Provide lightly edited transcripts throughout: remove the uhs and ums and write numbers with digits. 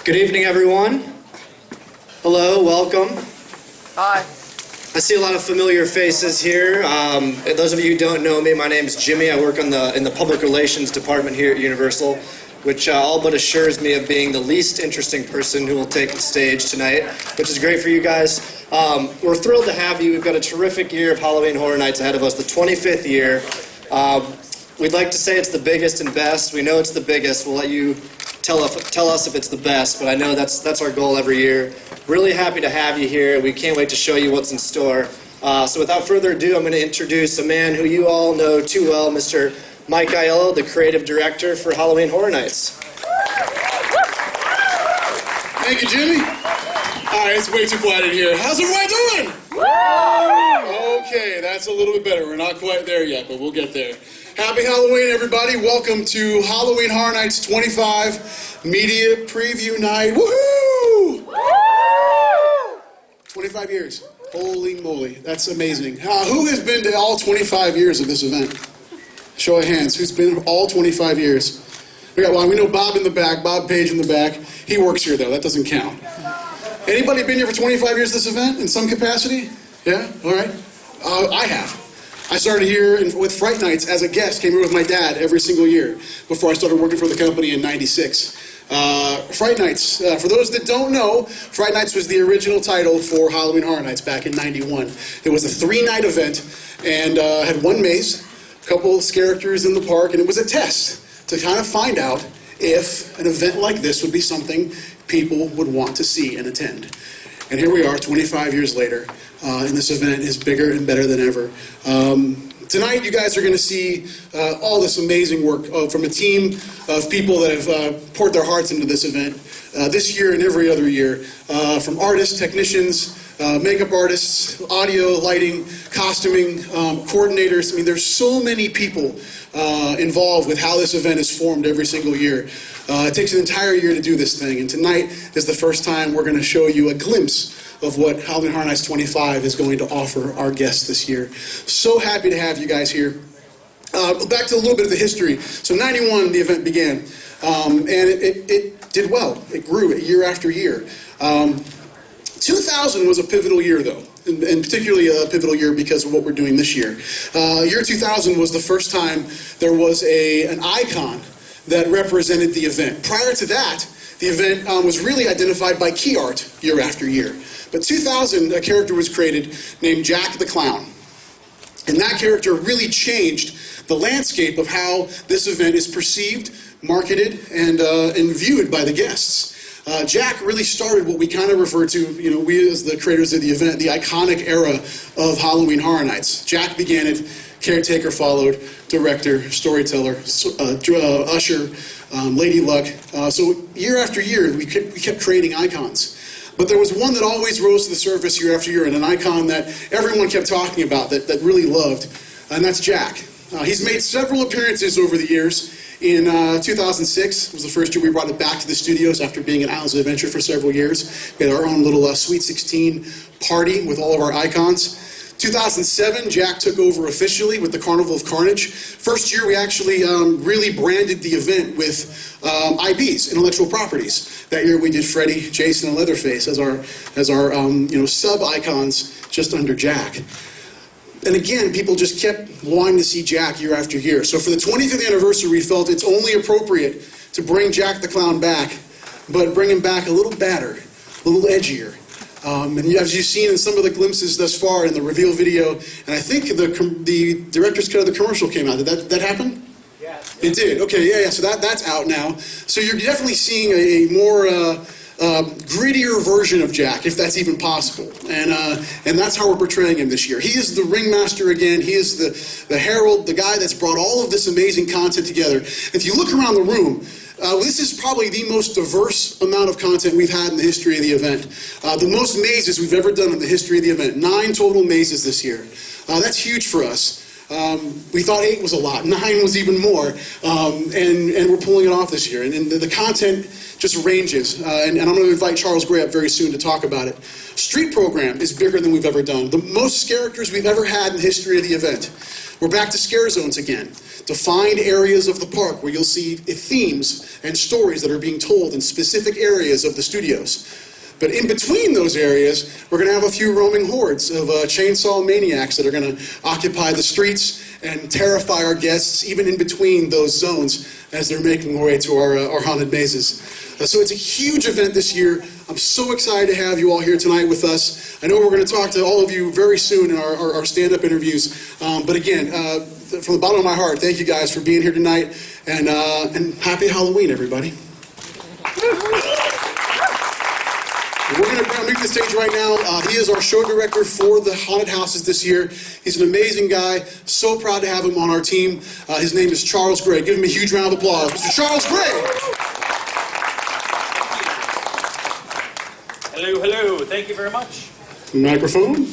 Good evening, everyone. Hello, welcome. Hi. I see a lot of familiar faces here. And those of you who don't know me, my name is Jimmy. I work in the public relations department here at Universal, which all but assures me of being the least interesting person who will take the stage tonight, which is great for you guys. We're thrilled to have you. We've got a terrific year of Halloween Horror Nights ahead of us, the 25th year. We'd like to say it's the biggest and best. We know it's the biggest. We'll let you tell us if it's the best, but I know that's our goal every year. Really happy to have you here. We can't wait to show you what's in store. So without further ado, I'm going to introduce a man who you all know too well, Mr. Mike Aiello, the creative director for Halloween Horror Nights. Thank you, Jimmy. All right, it's way too quiet in here. How's everybody doing? Okay, that's a little bit better. We're not quite there yet, but we'll get there. Happy Halloween, everybody. Welcome to Halloween Horror Nights 25 Media Preview Night. Woohoo! 25 years. Holy moly, that's amazing. Who has been to all 25 years of this event? Show of hands. Who's been all 25 years? We know Bob in the back, Bob Page in the back. He works here, though. That doesn't count. Anybody been here for 25 years this event in some capacity? Yeah? All right. I have. I started here with Fright Nights as a guest, came here with my dad every single year before I started working for the company in '96. Fright Nights, for those that don't know, Fright Nights was the original title for Halloween Horror Nights back in '91. It was a 3-night event and had one maze, a couple of characters in the park, and it was a test to kind of find out if an event like this would be something people would want to see and attend. And here we are 25 years later, and this event is bigger and better than ever. Tonight you guys are going to see all this amazing work from a team of people that have poured their hearts into this event this year and every other year, from artists, technicians, makeup artists, audio, lighting, costuming, coordinators. I mean, there's so many people involved with how this event is formed every single year. It takes an entire year to do this thing, and tonight is the first time we're going to show you a glimpse of what Halloween Horror Nights 25 is going to offer our guests this year. So happy to have you guys here. Back to a little bit of the history. So '91, the event began, and it did well. It grew year after year. 2000 was a pivotal year, though, and particularly a pivotal year because of what we're doing this year. Year 2000 was the first time there was an icon that represented the event. Prior to that, the event was really identified by key art year after year. But 2000, a character was created named Jack the Clown. And that character really changed the landscape of how this event is perceived, marketed, and viewed by the guests. Jack really started what we kind of refer to, we as the creators of the event, the iconic era of Halloween Horror Nights. Jack began it, caretaker followed, director, storyteller, usher, Lady Luck. So year after year, we kept creating icons. But there was one that always rose to the surface year after year, and an icon that everyone kept talking about, that really loved, and that's Jack. He's made several appearances over the years. In 2006 was the first year we brought it back to the studios after being at Islands of Adventure for several years. We had our own little Sweet 16 party with all of our icons. 2007, Jack took over officially with the Carnival of Carnage. First year, we actually really branded the event with IPs, intellectual properties. That year, we did Freddy, Jason, and Leatherface as our sub-icons just under Jack. And again, people just kept wanting to see Jack year after year. So for the 25th anniversary, we felt it's only appropriate to bring Jack the Clown back, but bring him back a little badder, a little edgier. And as you've seen in some of the glimpses thus far in the reveal video, and I think the director's cut of the commercial came out. Did that happen? Yeah. It did. Okay, yeah. So that's out now. So you're definitely seeing a more grittier version of Jack, if that's even possible. And that's how we're portraying him this year. He is the ringmaster again. He is the herald, the guy that's brought all of this amazing content together. If you look around the room, this is probably the most diverse amount of content we've had in the history of the event. The most mazes we've ever done in the history of the event. 9 total mazes this year. That's huge for us. We thought 8 was a lot. 9 was even more. And we're pulling it off this year. And the content just ranges. And I'm going to invite Charles Gray up very soon to talk about it. Street program is bigger than we've ever done. The most characters we've ever had in the history of the event. We're back to scare zones again. Defined areas of the park where you'll see themes and stories that are being told in specific areas of the studios. But in between those areas, we're going to have a few roaming hordes of chainsaw maniacs that are going to occupy the streets and terrify our guests, even in between those zones as they're making their way to our haunted mazes. So it's a huge event this year. I'm so excited to have you all here tonight with us. I know we're going to talk to all of you very soon in our stand-up interviews. But again, from the bottom of my heart, thank you guys for being here tonight. And happy Halloween, everybody. We're going to bring him to the stage right now. He is our show director for the haunted houses this year. He's an amazing guy. So proud to have him on our team. His name is Charles Gray. Give him a huge round of applause. Mr. Charles Gray. Hello, hello. Thank you very much. Microphone.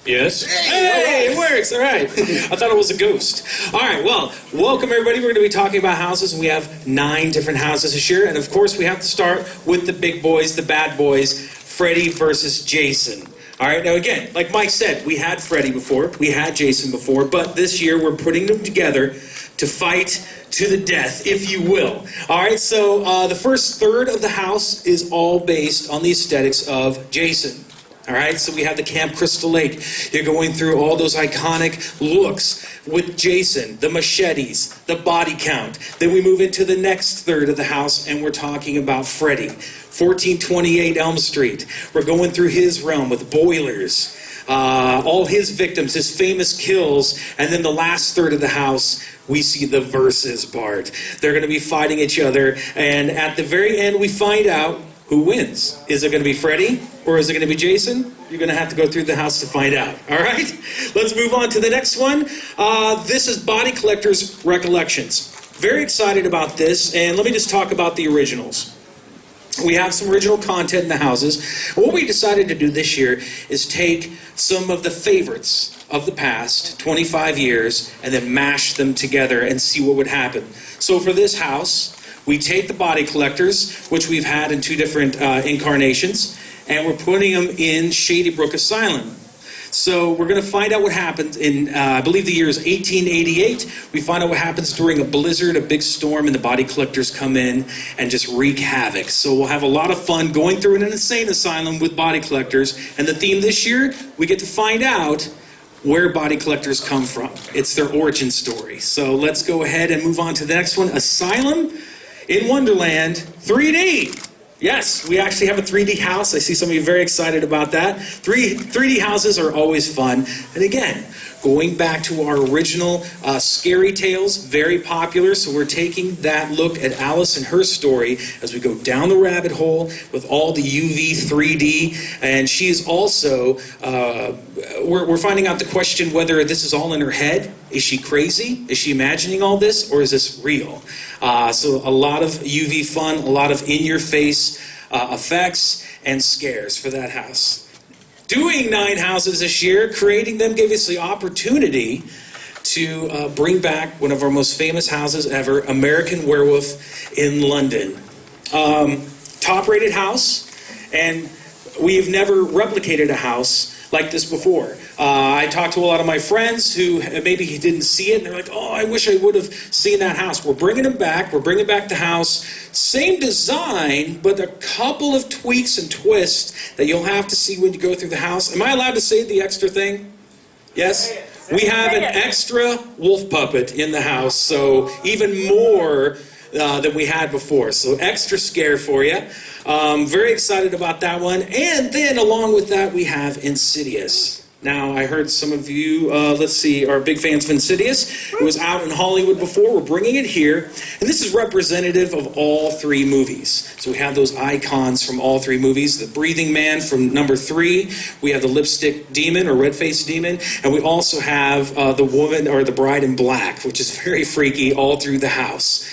Yes. Hey, it works. All right. I thought it was a ghost. All right. Well, welcome everybody. We're going to be talking about houses. We have 9 different houses this year, and of course, we have to start with the big boys, the bad boys, Freddy versus Jason. All right. Now, again, like Mike said, we had Freddy before, we had Jason before, but this year we're putting them together to fight to the death, if you will. All right. So the first third of the house is all based on the aesthetics of Jason. All right, so we have the Camp Crystal Lake. You're going through all those iconic looks with Jason, the machetes, the body count. Then we move into the next third of the house, and we're talking about Freddy. 1428 Elm Street. We're going through his realm with boilers, all his victims, his famous kills, and then the last third of the house, we see the versus part. They're going to be fighting each other, and at the very end, we find out who wins. Is it going to be Freddy or is it going to be Jason? You're going to have to go through the house to find out. All right? Let's move on to the next one. This is Body Collector's Recollections. Very excited about this, and let me just talk about the originals. We have some original content in the houses. What we decided to do this year is take some of the favorites of the past 25 years and then mash them together and see what would happen. So for this house, we take the Body Collectors, which we've had in 2 different incarnations, and we're putting them in Shady Brook Asylum. So we're going to find out what happens in, I believe the year is 1888. We find out what happens during a blizzard, a big storm, and the Body Collectors come in and just wreak havoc. So we'll have a lot of fun going through an insane asylum with Body Collectors. And the theme this year, we get to find out where Body Collectors come from. It's their origin story. So let's go ahead and move on to the next one. Asylum in Wonderland 3D. Yes, we actually have a 3D house. I see some of you very excited about that. 3D houses are always fun. And again, going back to our original Scary Tales, very popular. So we're taking that look at Alice and her story as we go down the rabbit hole with all the UV 3D. And she's also, we're finding out the question whether this is all in her head. Is she crazy? Is she imagining all this? Or is this real? So a lot of UV fun, a lot of in-your-face effects and scares for that house. Doing 9 houses this year, creating them gave us the opportunity to bring back one of our most famous houses ever, American Werewolf in London. Top-rated house, and we've never replicated a house like this before. I talked to a lot of my friends who maybe didn't see it, and they're like, oh, I wish I would have seen that house. We're bringing them back. We're bringing back the house. Same design, but a couple of tweaks and twists that you'll have to see when you go through the house. Am I allowed to say the extra thing? Yes? We have an extra wolf puppet in the house, so even more than we had before. So extra scare for you. Very excited about that one. And then along with that, we have Insidious. Now, I heard some of you, are big fans of Insidious. It was out in Hollywood before. We're bringing it here. And this is representative of all 3 movies. So we have those icons from all 3 movies. The Breathing Man from number 3. We have the Lipstick Demon or Red-Faced Demon. And we also have the woman or the Bride in Black, which is very freaky all through the house.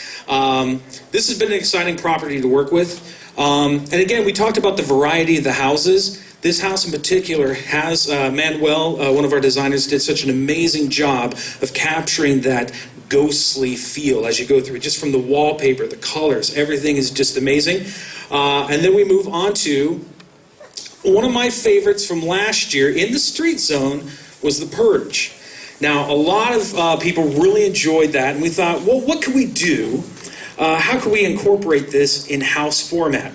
This has been an exciting property to work with. And again, we talked about the variety of the houses. This house in particular has, Manuel, one of our designers, did such an amazing job of capturing that ghostly feel as you go through it, just from the wallpaper, the colors, everything is just amazing. And then we move on to one of my favorites from last year in the street zone was The Purge. Now, a lot of people really enjoyed that, and we thought, well, what can we do? How can we incorporate this in house format?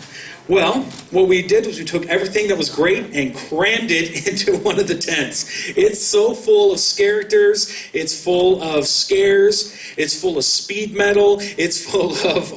Well, what we did was we took everything that was great and crammed it into one of the tents. It's so full of characters, it's full of scares, it's full of speed metal, it's full of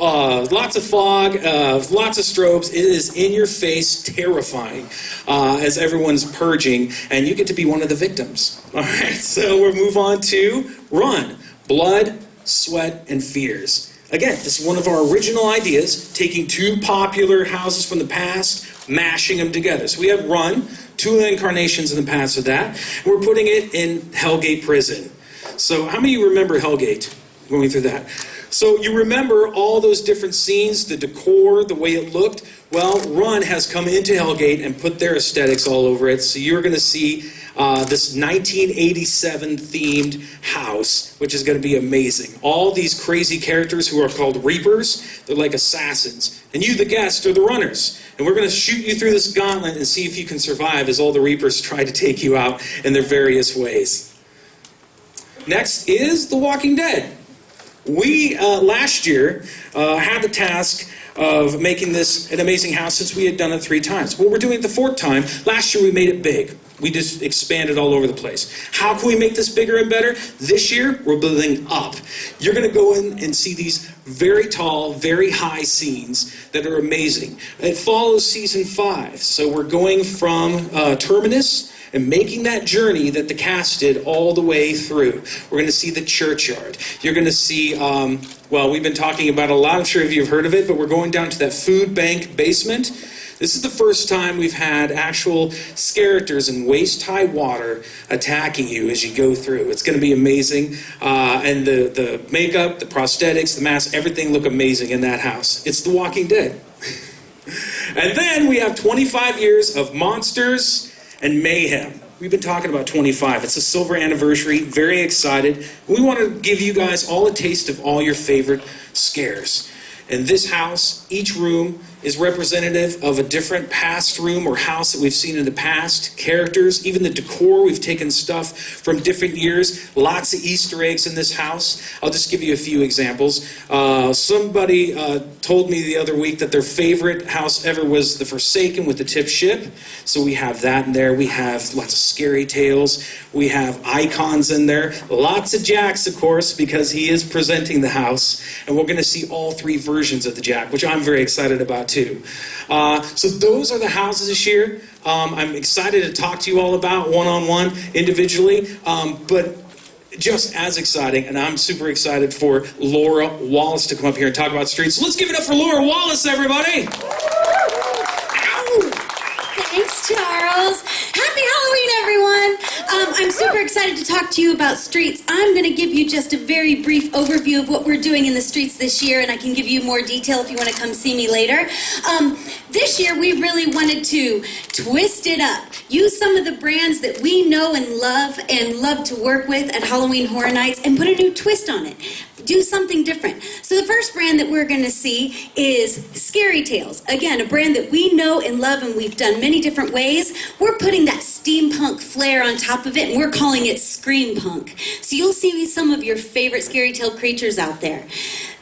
lots of fog, lots of strobes. It is in your face terrifying as everyone's purging, and you get to be one of the victims. All right, so we'll move on to Run, Blood, Sweat, and Fears. Again, this is one of our original ideas, taking two popular houses from the past, mashing them together. So we have Run, two incarnations in the past of that. And we're putting it in Hellgate Prison. So how many of you remember Hellgate, going through that? So you remember all those different scenes, the decor, the way it looked? Well, Run has come into Hellgate and put their aesthetics all over it. So you're going to see this 1987 themed house, which is going to be amazing. All these crazy characters who are called Reapers, they're like assassins. And you, the guest, are the runners. And we're going to shoot you through this gauntlet and see if you can survive as all the Reapers try to take you out in their various ways. Next is The Walking Dead. We, last year, had the task of making this an amazing house since we had done it 3 times. Well, we're doing it the 4th time. Last year we made it big. We just expanded all over the place. How can we make this bigger and better? This year, we're building up. You're going to go in and see these very tall, very high scenes that are amazing. It follows season 5. So we're going from Terminus and making that journey that the cast did all the way through. We're going to see the churchyard. You're going to see, well, we've been talking about a lot. I'm sure if you've heard of it, but we're going down to that food bank basement. This is the first time we've had actual characters in waist-high water attacking you as you go through. It's going to be amazing. And the makeup, the prosthetics, the masks, everything look amazing in that house. It's The Walking Dead. And then we have 25 years of monsters and mayhem. We've been talking about 25. It's a silver anniversary. Very excited. We want to give you guys all a taste of all your favorite scares. In this house, each room is representative of a different past room or house that we've seen in the past. Characters, even the decor, we've taken stuff from different years. Lots of Easter eggs in this house. I'll just give you a few examples. Somebody told me the other week that their favorite house ever was The Forsaken with the tip ship. So we have that in there. We have lots of scary tales. We have icons in there. Lots of Jacks, of course, because he is presenting the house. And we're going to see all 3 versions of the Jack, which I'm very excited about too. So those are the houses this year. I'm excited to talk to you all about one-on-one, individually, but just as exciting, and I'm super excited for Lora Wallace to come up here and talk about streets. So let's give it up for Lora Wallace, everybody! Thanks, Charles. Happy Halloween, everyone. I'm super excited to talk to you about streets. I'm going to give you just a very brief overview of what we're doing in the streets this year, and I can give you more detail if you want to come see me later. This year, we really wanted to twist it up. Use some of the brands that we know and love to work with at Halloween Horror Nights and put a new twist on it. Do something different. So the first brand that we're going to see is Scary Tales. Again, a brand that we know and love and we've done many different ways. We're putting that steampunk flair on top of it and we're calling it Scream Punk. So you'll see some of your favorite scary tale creatures out there.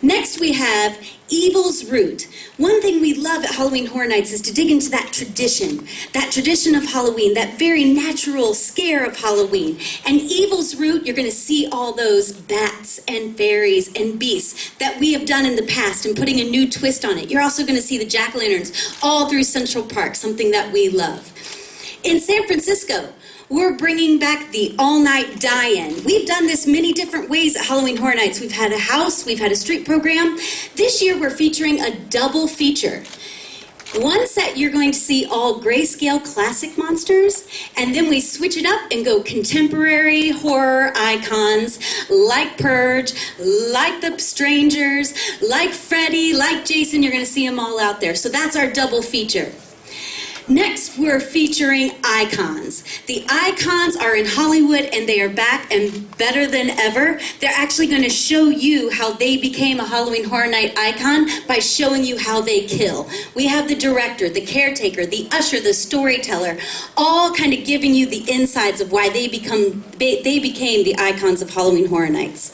Next we have Evil's Root. One thing we love at Halloween Horror Nights is to dig into that tradition of Halloween, that very natural scare of Halloween. And Evil's Root, you're going to see all those bats and fairies and beasts that we have done in the past and putting a new twist on it. You're also going to see the jack-o'-lanterns all through Central Park, something that we love. In San Francisco, we're bringing back the all-night die-in. We've done this many different ways at Halloween Horror Nights. We've had a house, we've had a street program. This year we're featuring a double feature. One set you're going to see all grayscale classic monsters, and then we switch it up and go contemporary horror icons like Purge, like The Strangers, like Freddy, like Jason. You're going to see them all out there. So that's our double feature. Next, we're featuring icons. The icons are in Hollywood and they are back and better than ever. They're actually going to show you how they became a Halloween Horror Night icon by showing you how they kill. We have the director, the caretaker, the usher, the storyteller, all kind of giving you the insides of why they became the icons of Halloween Horror Nights.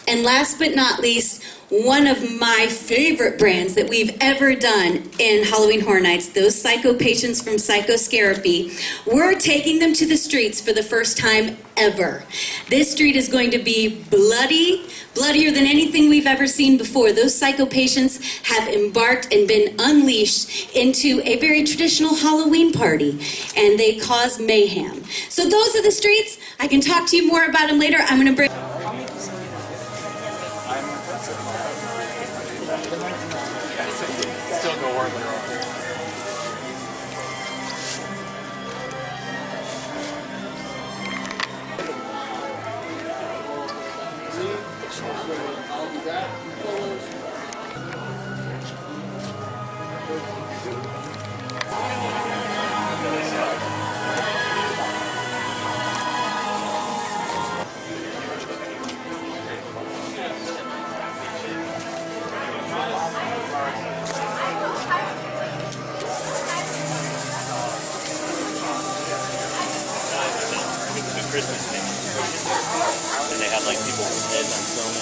And last but not least, one of my favorite brands that we've ever done in Halloween Horror Nights, those Psycho Patients from Psychoscarapy, we're taking them to the streets for the first time ever. This street is going to be bloody, bloodier than anything we've ever seen before. Those Psycho Patients have embarked and been unleashed into a very traditional Halloween party, and they cause mayhem. So those are the streets. I can talk to you more about them later. I'm going to bring... Still go work. Christmas thing. And they had like people's heads on film.